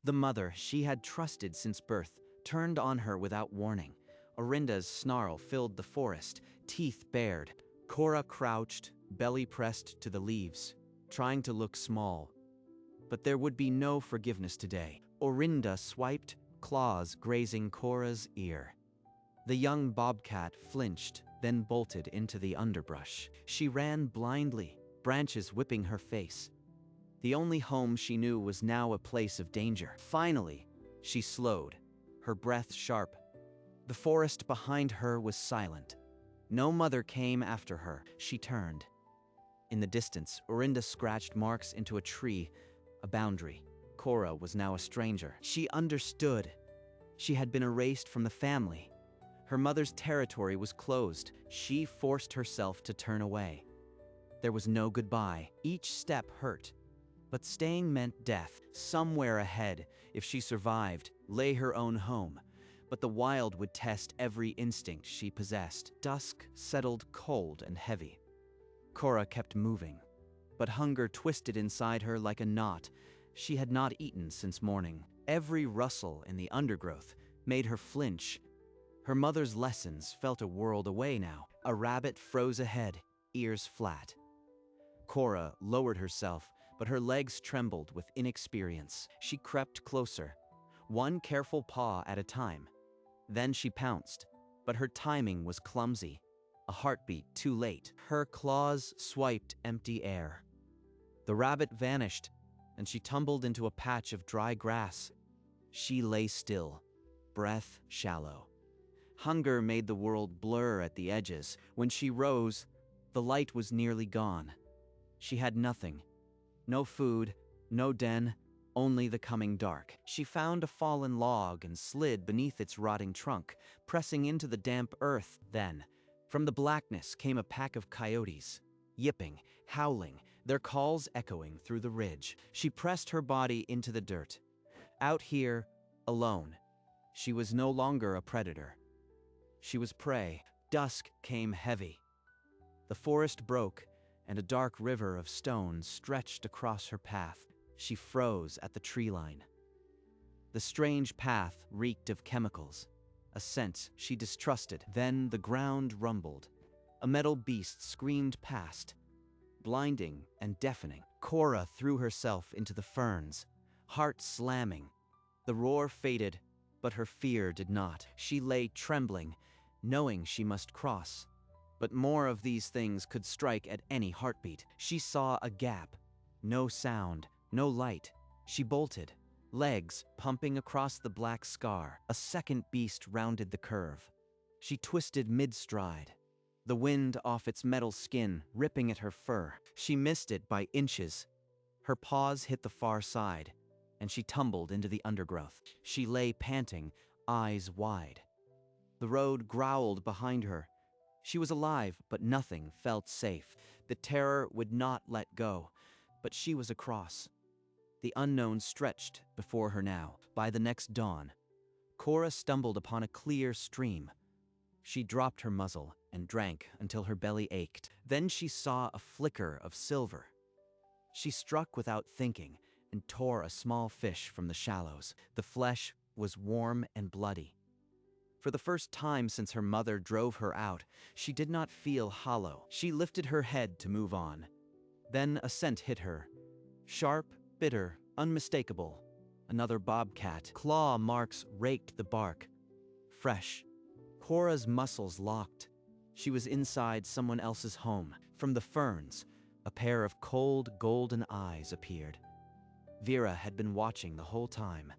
The mother she had trusted since birth turned on her without warning. Orinda's snarl filled the forest, teeth bared. Cora crouched, belly pressed to the leaves, trying to look small. But there would be no forgiveness today. Orinda swiped, claws grazing Cora's ear. The young bobcat flinched, then bolted into the underbrush. She ran blindly, branches whipping her face. The only home she knew was now a place of danger. Finally, she slowed, her breath sharp. The forest behind her was silent. No mother came after her. She turned. In the distance, Orinda scratched marks into a tree, a boundary. Cora was now a stranger. She understood. She had been erased from the family. Her mother's territory was closed. She forced herself to turn away. There was no goodbye. Each step hurt. But staying meant death. Somewhere ahead, if she survived, lay her own home. But the wild would test every instinct she possessed. Dusk settled cold and heavy. Cora kept moving, but hunger twisted inside her like a knot. She had not eaten since morning. Every rustle in the undergrowth made her flinch. Her mother's lessons felt a world away now. A rabbit froze ahead, ears flat. Cora lowered herself, but her legs trembled with inexperience. She crept closer, one careful paw at a time. Then she pounced, but her timing was clumsy. A heartbeat too late. Her claws swiped empty air. The rabbit vanished, and she tumbled into a patch of dry grass. She lay still, breath shallow. Hunger made the world blur at the edges. When she rose, the light was nearly gone. She had nothing. No food, no den, only the coming dark. She found a fallen log and slid beneath its rotting trunk, pressing into the damp earth. Then, from the blackness came a pack of coyotes, yipping, howling, their calls echoing through the ridge. She pressed her body into the dirt. Out here, alone, she was no longer a predator. She was prey. Dusk came heavy. The forest broke, and a dark river of stone stretched across her path. She froze at the tree line. The strange path reeked of chemicals, a scent she distrusted. Then the ground rumbled. A metal beast screamed past, blinding and deafening. Cora threw herself into the ferns, heart slamming. The roar faded, but her fear did not. She lay trembling, knowing she must cross. But more of these things could strike at any heartbeat. She saw a gap. No sound, no light. She bolted, legs pumping across the black scar. A second beast rounded the curve. She twisted mid-stride, the wind off its metal skin ripping at her fur. She missed it by inches. Her paws hit the far side, and she tumbled into the undergrowth. She lay panting, eyes wide. The road growled behind her. She was alive, but nothing felt safe. The terror would not let go, but she was across. The unknown stretched before her now. By the next dawn, Cora stumbled upon a clear stream. She dropped her muzzle and drank until her belly ached. Then she saw a flicker of silver. She struck without thinking and tore a small fish from the shallows. The flesh was warm and bloody. For the first time since her mother drove her out, she did not feel hollow. She lifted her head to move on. Then a scent hit her. Sharp, bitter, unmistakable. Another bobcat. Claw marks raked the bark. Fresh. Cora's muscles locked. She was inside someone else's home. From the ferns, a pair of cold, golden eyes appeared. Vera had been watching the whole time.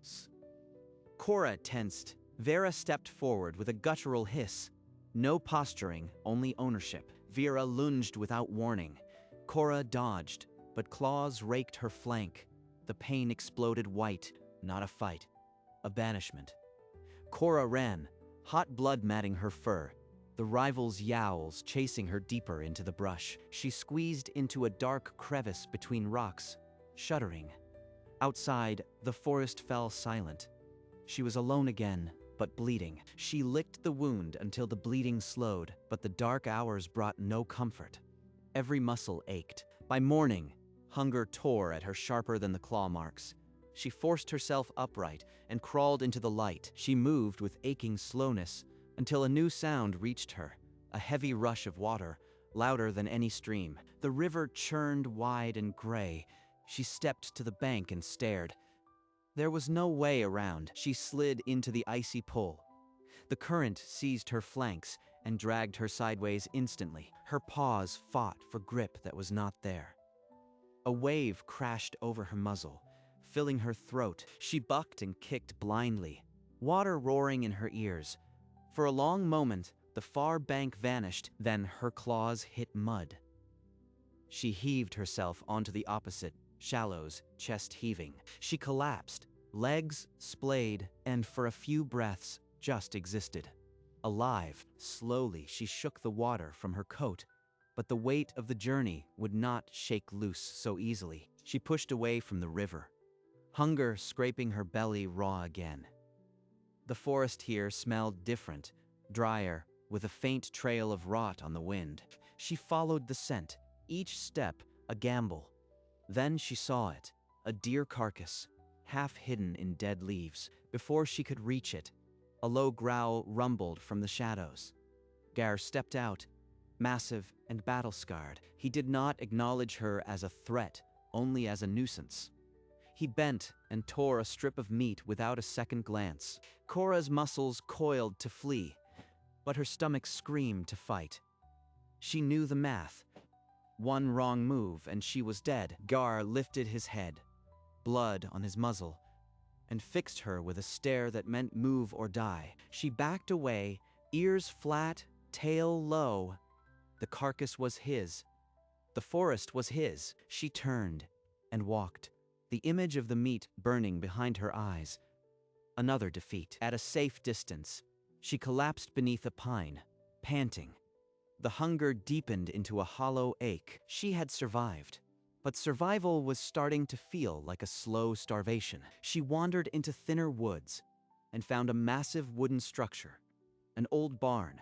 Cora tensed. Vera stepped forward with a guttural hiss. No posturing, only ownership. Vera lunged without warning. Cora dodged, but claws raked her flank. The pain exploded white. Not a fight. A banishment. Cora ran, hot blood matting her fur. The rival's yowls chasing her deeper into the brush. She squeezed into a dark crevice between rocks, shuddering. Outside, the forest fell silent. She was alone again, but bleeding. She licked the wound until the bleeding slowed, but the dark hours brought no comfort. Every muscle ached. By morning, hunger tore at her sharper than the claw marks. She forced herself upright and crawled into the light. She moved with aching slowness until a new sound reached her, a heavy rush of water, louder than any stream. The river churned wide and gray. She stepped to the bank and stared. There was no way around. She slid into the icy pool. The current seized her flanks and dragged her sideways instantly. Her paws fought for grip that was not there. A wave crashed over her muzzle, filling her throat. She bucked and kicked blindly, water roaring in her ears. For a long moment, the far bank vanished, then her claws hit mud. She heaved herself onto the opposite shallows, chest heaving. She collapsed, legs splayed, and for a few breaths just existed. Alive, slowly she shook the water from her coat, but the weight of the journey would not shake loose so easily. She pushed away from the river, hunger scraping her belly raw again. The forest here smelled different, drier, with a faint trail of rot on the wind. She followed the scent, each step a gamble. Then she saw it, a deer carcass, half hidden in dead leaves. Before she could reach it, a low growl rumbled from the shadows. Gar stepped out, massive and battle-scarred. He did not acknowledge her as a threat, only as a nuisance. He bent and tore a strip of meat without a second glance. Cora's muscles coiled to flee, but her stomach screamed to fight. She knew the math. One wrong move and she was dead. Gar lifted his head, blood on his muzzle, and fixed her with a stare that meant move or die. She backed away, ears flat, tail low. The carcass was his. The forest was his. She turned and walked, the image of the meat burning behind her eyes. Another defeat. At a safe distance, she collapsed beneath a pine, panting. The hunger deepened into a hollow ache. She had survived, but survival was starting to feel like a slow starvation. She wandered into thinner woods and found a massive wooden structure, an old barn,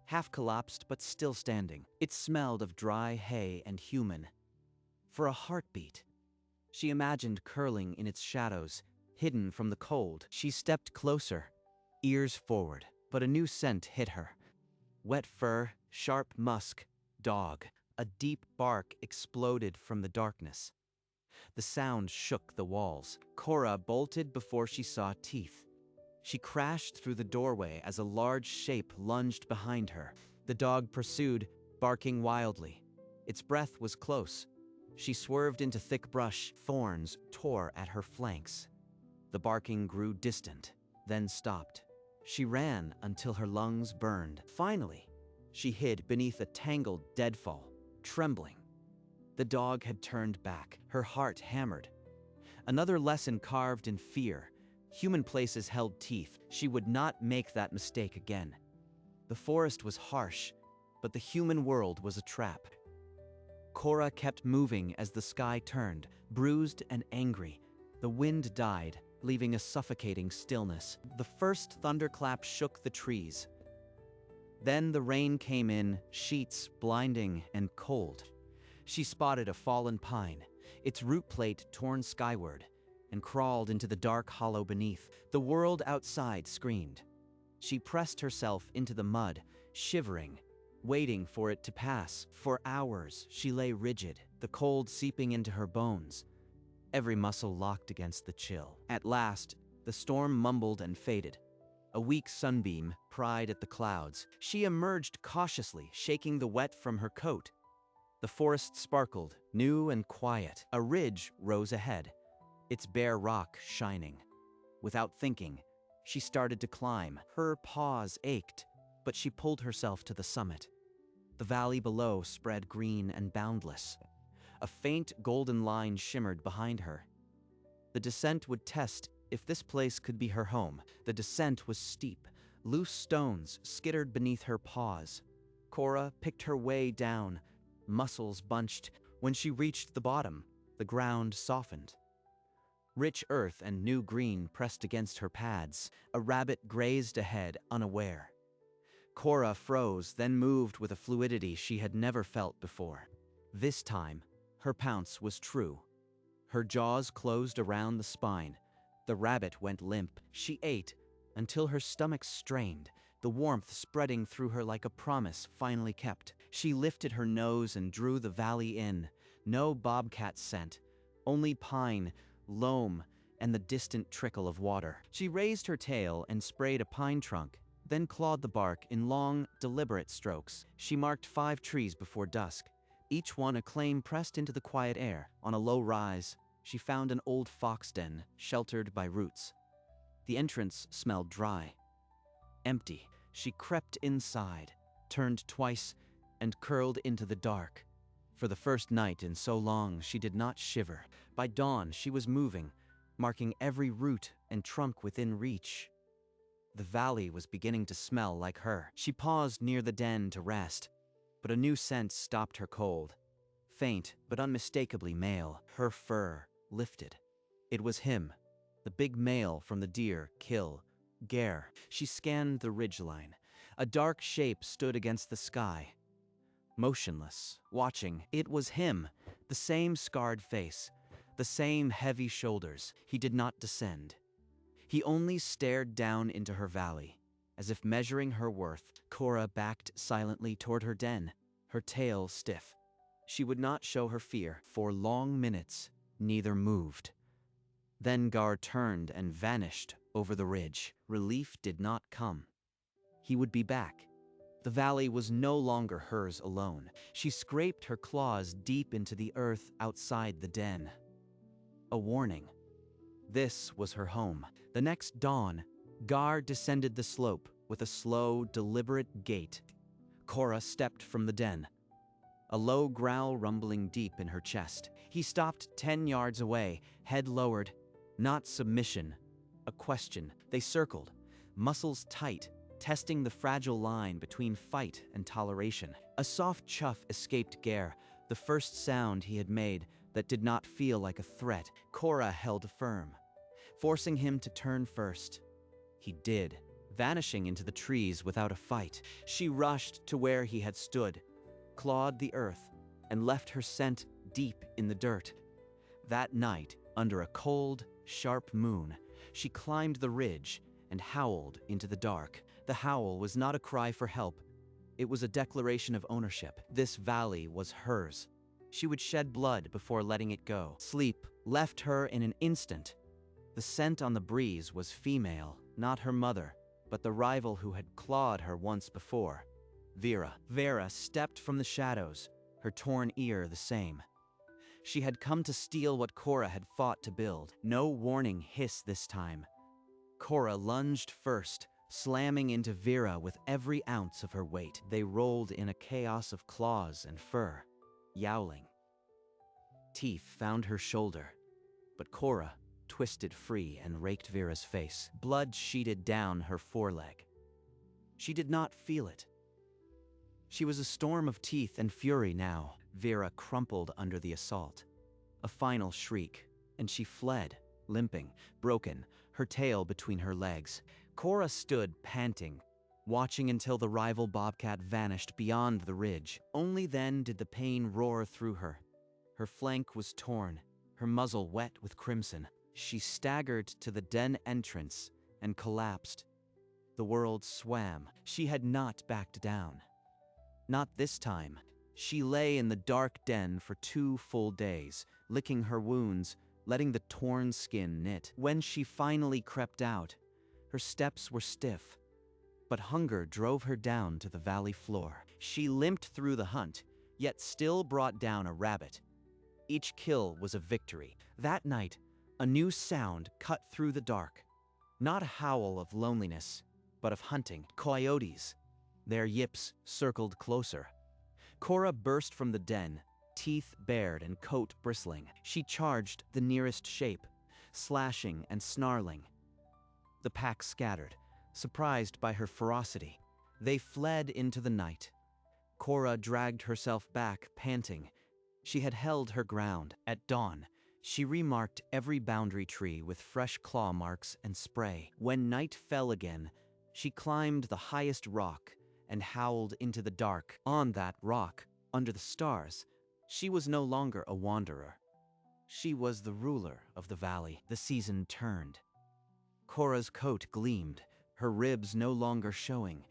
half collapsed but still standing. It smelled of dry hay and human. For a heartbeat, she imagined curling in its shadows, hidden from the cold. She stepped closer, ears forward, but a new scent hit her. Wet fur, sharp musk, dog. A deep bark exploded from the darkness. The sound shook the walls. Cora bolted before she saw teeth. She crashed through the doorway as a large shape lunged behind her. The dog pursued, barking wildly. Its breath was close. She swerved into thick brush. Thorns tore at her flanks. The barking grew distant, then stopped. She ran until her lungs burned. Finally, she hid beneath a tangled deadfall, trembling. The dog had turned back. Her heart hammered. Another lesson carved in fear. Human places held teeth. She would not make that mistake again. The forest was harsh, but the human world was a trap. Cora kept moving as the sky turned, bruised and angry. The wind died, leaving a suffocating stillness. The first thunderclap shook the trees. Then the rain came in, sheets blinding and cold. She spotted a fallen pine, its root plate torn skyward, and crawled into the dark hollow beneath. The world outside screamed. She pressed herself into the mud, shivering, waiting for it to pass. For hours, she lay rigid, the cold seeping into her bones, every muscle locked against the chill. At last, the storm mumbled and faded. A weak sunbeam pried at the clouds. She emerged cautiously, shaking the wet from her coat. The forest sparkled, new and quiet. A ridge rose ahead, its bare rock shining. Without thinking, she started to climb. Her paws ached, but she pulled herself to the summit. The valley below spread green and boundless. A faint golden line shimmered behind her. The descent would test if this place could be her home. The descent was steep. Loose stones skittered beneath her paws. Cora picked her way down, muscles bunched. When she reached the bottom, the ground softened. Rich earth and new green pressed against her pads. A rabbit grazed ahead, unaware. Cora froze, then moved with a fluidity she had never felt before. This time, her pounce was true. Her jaws closed around the spine. The rabbit went limp. She ate until her stomach strained, the warmth spreading through her like a promise finally kept. She lifted her nose and drew the valley in. No bobcat scent, only pine, loam, and the distant trickle of water. She raised her tail and sprayed a pine trunk, then clawed the bark in long, deliberate strokes. She marked 5 trees before dusk, each one a claim pressed into the quiet air. On a low rise, she found an old fox den, sheltered by roots. The entrance smelled dry, empty. She crept inside, turned twice, and curled into the dark. For the first night in so long, she did not shiver. By dawn, she was moving, marking every root and trunk within reach. The valley was beginning to smell like her. She paused near the den to rest, but a new scent stopped her cold. Faint, but unmistakably male. Her fur lifted. It was him, the big male from the deer kill, Gare. She scanned the ridgeline. A dark shape stood against the sky, motionless, watching. It was him, the same scarred face, the same heavy shoulders. He did not descend. He only stared down into her valley, as if measuring her worth. Cora backed silently toward her den, her tail stiff. She would not show her fear. For long minutes, neither moved. Then Gar turned and vanished over the ridge. Relief did not come. He would be back. The valley was no longer hers alone. She scraped her claws deep into the earth outside the den. A warning. This was her home. The next dawn, Gar descended the slope with a slow, deliberate gait. Cora stepped from the den, a low growl rumbling deep in her chest. He stopped 10 yards away, head lowered. Not submission, a question. They circled, muscles tight, testing the fragile line between fight and toleration. A soft chuff escaped Gare, the first sound he had made that did not feel like a threat. Cora held firm, forcing him to turn first. He did, vanishing into the trees without a fight. She rushed to where he had stood, clawed the earth, and left her scent deep in the dirt. That night, under a cold, sharp moon, she climbed the ridge and howled into the dark. The howl was not a cry for help. It was a declaration of ownership. This valley was hers. She would shed blood before letting it go. Sleep left her in an instant. The scent on the breeze was female, not her mother, but the rival who had clawed her once before. Vera. Vera stepped from the shadows, her torn ear the same. She had come to steal what Cora had fought to build. No warning hiss this time. Cora lunged first, slamming into Vera with every ounce of her weight. They rolled in a chaos of claws and fur, yowling. Teeth found her shoulder, but Cora twisted free and raked Vera's face. Blood sheeted down her foreleg. She did not feel it. She was a storm of teeth and fury now. Vera crumpled under the assault. A final shriek, and she fled, limping, broken, her tail between her legs. Cora stood panting, watching until the rival bobcat vanished beyond the ridge. Only then did the pain roar through her. Her flank was torn, her muzzle wet with crimson. She staggered to the den entrance and collapsed. The world swam. She had not backed down. Not this time. She lay in the dark den for 2 full days, licking her wounds, letting the torn skin knit. When she finally crept out, her steps were stiff, but hunger drove her down to the valley floor. She limped through the hunt, yet still brought down a rabbit. Each kill was a victory. That night, a new sound cut through the dark. Not a howl of loneliness, but of hunting. Coyotes. Their yips circled closer. Cora burst from the den, teeth bared and coat bristling. She charged the nearest shape, slashing and snarling. The pack scattered, surprised by her ferocity. They fled into the night. Cora dragged herself back, panting. She had held her ground. At dawn, she remarked every boundary tree with fresh claw marks and spray. When night fell again, she climbed the highest rock and howled into the dark. On that rock, under the stars, she was no longer a wanderer. She was the ruler of the valley. The season turned. Cora's coat gleamed, her ribs no longer showing.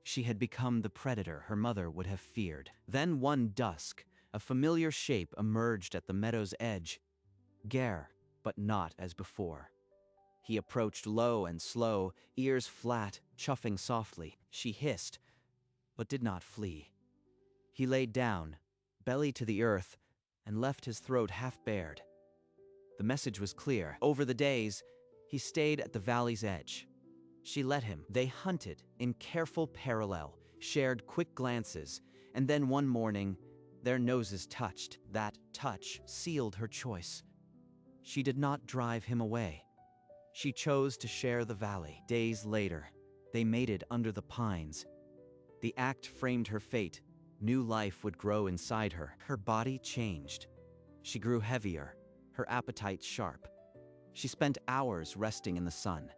She had become the predator her mother would have feared. Then one dusk, a familiar shape emerged at the meadow's edge. Gare, but not as before. He approached low and slow, ears flat, chuffing softly. She hissed, but did not flee. He laid down, belly to the earth, and left his throat half-bared. The message was clear. Over the days, he stayed at the valley's edge. She let him. They hunted in careful parallel, shared quick glances, and then one morning, their noses touched. That touch sealed her choice. She did not drive him away. She chose to share the valley. Days later, they mated under the pines. The act framed her fate. New life would grow inside her. Her body changed. She grew heavier, her appetite sharp. She spent hours resting in the sun,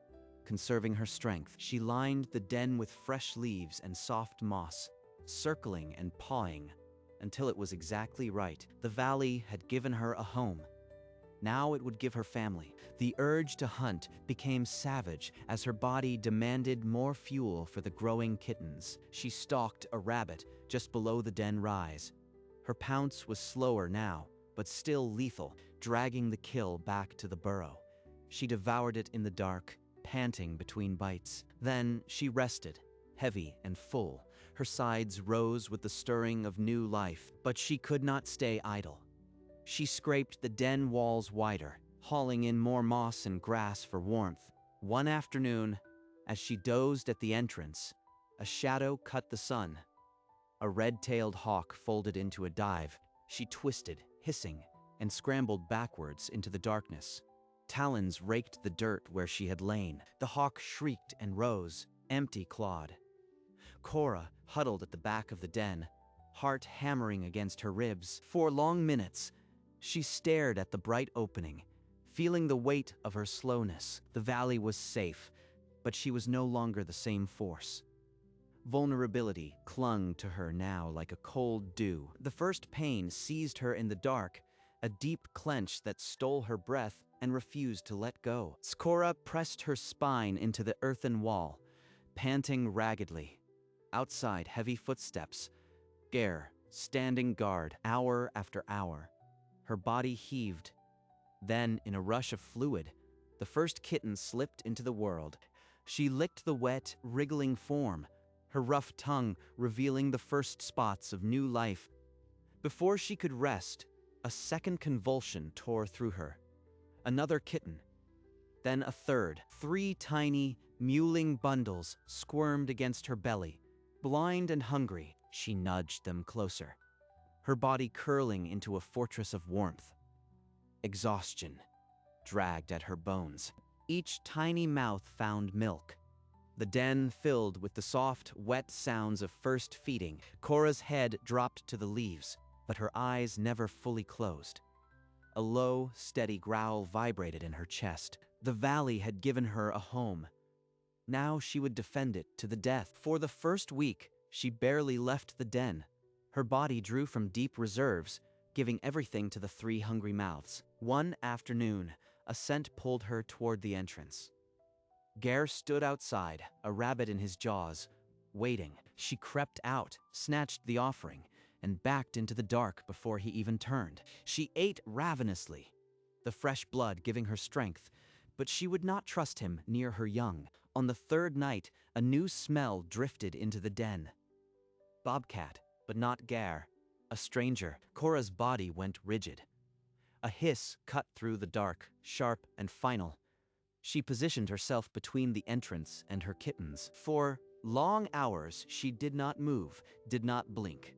conserving her strength. She lined the den with fresh leaves and soft moss, circling and pawing until it was exactly right. The valley had given her a home. Now it would give her family. The urge to hunt became savage as her body demanded more fuel for the growing kittens. She stalked a rabbit just below the den rise. Her pounce was slower now, but still lethal, dragging the kill back to the burrow. She devoured it in the dark, panting between bites. Then she rested, heavy and full. Her sides rose with the stirring of new life, but she could not stay idle. She scraped the den walls wider, hauling in more moss and grass for warmth. One afternoon, as she dozed at the entrance, a shadow cut the sun. A red-tailed hawk folded into a dive. She twisted, hissing, and scrambled backwards into the darkness. Talons raked the dirt where she had lain. The hawk shrieked and rose, empty-clawed. Cora huddled at the back of the den, heart hammering against her ribs. For long minutes, she stared at the bright opening, feeling the weight of her slowness. The valley was safe, but she was no longer the same force. Vulnerability clung to her now like a cold dew. The first pain seized her in the dark, a deep clench that stole her breath and refused to let go. Cora pressed her spine into the earthen wall, panting raggedly. Outside, heavy footsteps. Gare, standing guard, hour after hour. Her body heaved. Then, in a rush of fluid, the first kitten slipped into the world. She licked the wet, wriggling form, her rough tongue revealing the first spots of new life. Before she could rest, a second convulsion tore through her. Another kitten. Then a third. 3 tiny, mewling bundles squirmed against her belly. Blind and hungry, she nudged them closer, her body curling into a fortress of warmth. Exhaustion dragged at her bones. Each tiny mouth found milk. The den filled with the soft, wet sounds of first feeding. Cora's head dropped to the leaves, but her eyes never fully closed. A low, steady growl vibrated in her chest. The valley had given her a home. Now she would defend it to the death. For the first week, she barely left the den. Her body drew from deep reserves, giving everything to the 3 hungry mouths. One afternoon, a scent pulled her toward the entrance. Gare stood outside, a rabbit in his jaws, waiting. She crept out, snatched the offering, and backed into the dark before he even turned. She ate ravenously, the fresh blood giving her strength, but she would not trust him near her young. On the 3rd night, a new smell drifted into the den. Bobcat, but not Gare. A stranger. Cora's body went rigid. A hiss cut through the dark, sharp and final. She positioned herself between the entrance and her kittens. For long hours, she did not move, did not blink.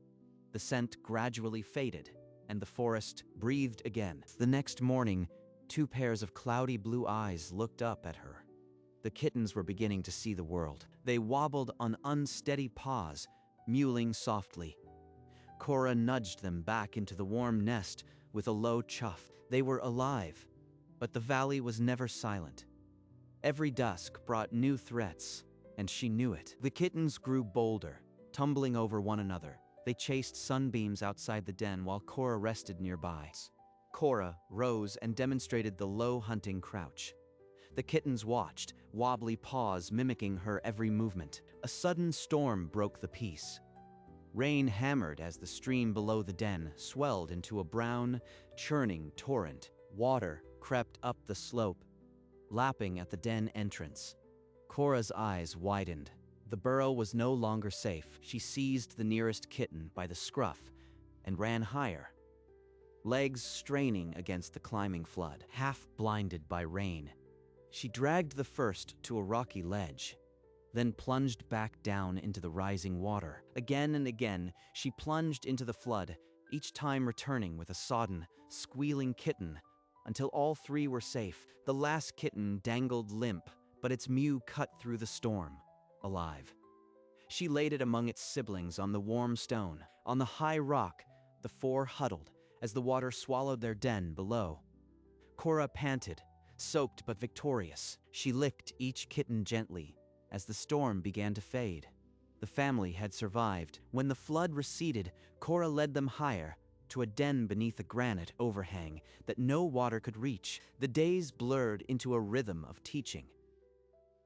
The scent gradually faded, and the forest breathed again. The next morning, 2 pairs of cloudy blue eyes looked up at her. The kittens were beginning to see the world. They wobbled on unsteady paws, mewling softly. Cora nudged them back into the warm nest with a low chuff. They were alive, but the valley was never silent. Every dusk brought new threats, and she knew it. The kittens grew bolder, tumbling over one another. They chased sunbeams outside the den while Cora rested nearby. Cora rose and demonstrated the low hunting crouch. The kittens watched, wobbly paws mimicking her every movement. A sudden storm broke the peace. Rain hammered as the stream below the den swelled into a brown, churning torrent. Water crept up the slope, lapping at the den entrance. Cora's eyes widened. The burrow was no longer safe. She seized the nearest kitten by the scruff and ran higher, legs straining against the climbing flood. Half blinded by rain, she dragged the first to a rocky ledge, then plunged back down into the rising water. Again and again, she plunged into the flood, each time returning with a sodden, squealing kitten, until all three were safe. The last kitten dangled limp, but its mew cut through the storm, alive. She laid it among its siblings on the warm stone. On the high rock, the four huddled as the water swallowed their den below. Cora panted, soaked but victorious. She licked each kitten gently as the storm began to fade. The family had survived. When the flood receded, Cora led them higher, to a den beneath a granite overhang that no water could reach. The days blurred into a rhythm of teaching.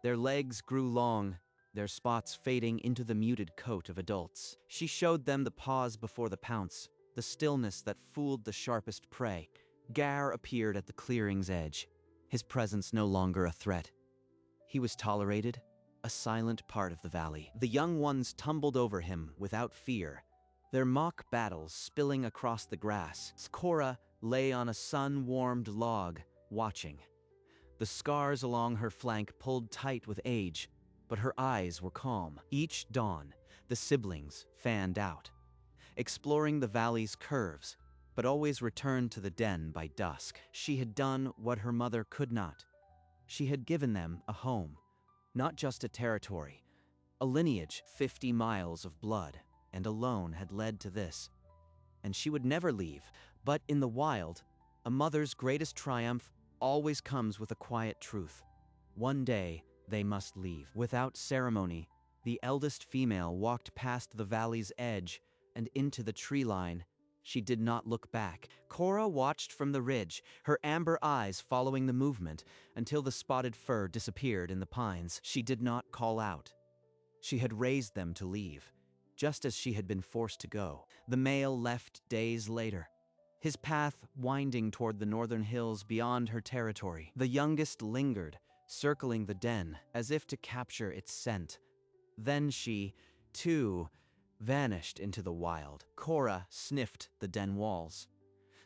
Their legs grew long, their spots fading into the muted coat of adults. She showed them the pause before the pounce, the stillness that fooled the sharpest prey. Gar appeared at the clearing's edge, his presence no longer a threat. He was tolerated, a silent part of the valley. The young ones tumbled over him without fear, their mock battles spilling across the grass. Cora lay on a sun-warmed log, watching. The scars along her flank pulled tight with age, but her eyes were calm. Each dawn, the siblings fanned out, exploring the valley's curves, but always returned to the den by dusk. She had done what her mother could not. She had given them a home, not just a territory, a lineage. 50 miles of blood and alone had led to this. And she would never leave. But in the wild, a mother's greatest triumph always comes with a quiet truth. One day, they must leave. Without ceremony, the eldest female walked past the valley's edge and into the tree line. She did not look back. Cora watched from the ridge, her amber eyes following the movement until the spotted fur disappeared in the pines. She did not call out. She had raised them to leave, just as she had been forced to go. The male left days later, his path winding toward the northern hills beyond her territory. The youngest lingered, circling the den as if to capture its scent. Then she, too, vanished into the wild. Cora sniffed the den walls.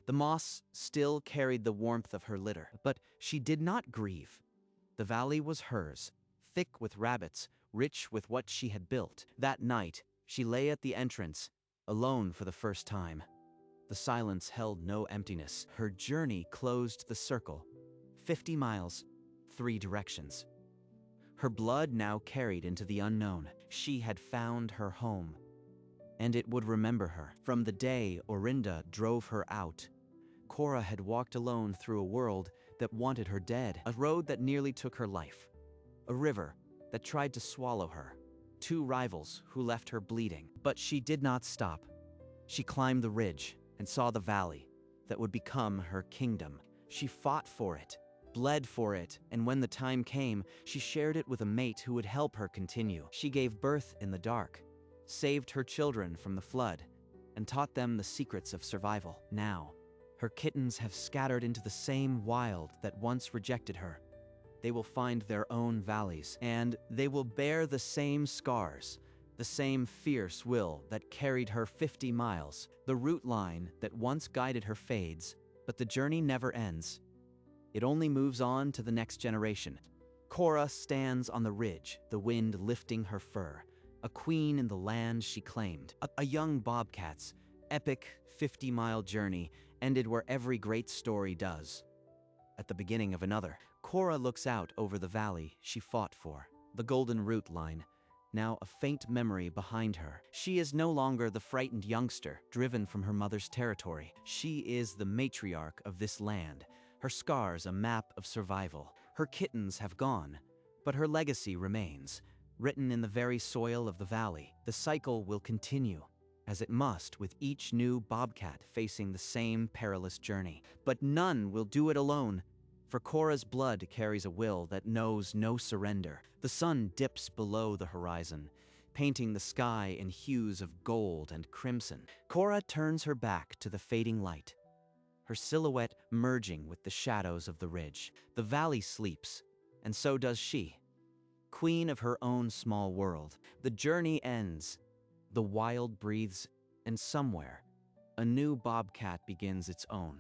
The moss still carried the warmth of her litter, but she did not grieve. The valley was hers, thick with rabbits, rich with what she had built. That night, she lay at the entrance, alone for the first time. The silence held no emptiness. Her journey closed the circle. 50 miles, 3 directions. Her blood now carried into the unknown. She had found her home, and it would remember her. From the day Orinda drove her out, Cora had walked alone through a world that wanted her dead, a road that nearly took her life, a river that tried to swallow her, 2 rivals who left her bleeding. But she did not stop. She climbed the ridge and saw the valley that would become her kingdom. She fought for it, bled for it, and when the time came, she shared it with a mate who would help her continue. She gave birth in the dark, saved her children from the flood, and taught them the secrets of survival. Now, her kittens have scattered into the same wild that once rejected her. They will find their own valleys, and they will bear the same scars, the same fierce will that carried her 50 miles. The route line that once guided her fades, but the journey never ends. It only moves on to the next generation. Cora stands on the ridge, the wind lifting her fur, a queen in the land she claimed. A young bobcat's epic 50-mile journey ended where every great story does, at the beginning of another. Cora looks out over the valley she fought for, the golden route line, now a faint memory behind her. She is no longer the frightened youngster driven from her mother's territory. She is the matriarch of this land, her scars a map of survival. Her kittens have gone, but her legacy remains, written in the very soil of the valley. The cycle will continue, as it must with each new bobcat facing the same perilous journey. But none will do it alone, for Cora's blood carries a will that knows no surrender. The sun dips below the horizon, painting the sky in hues of gold and crimson. Cora turns her back to the fading light, her silhouette merging with the shadows of the ridge. The valley sleeps, and so does she. Queen of her own small world, the journey ends, the wild breathes, and somewhere, a new bobcat begins its own.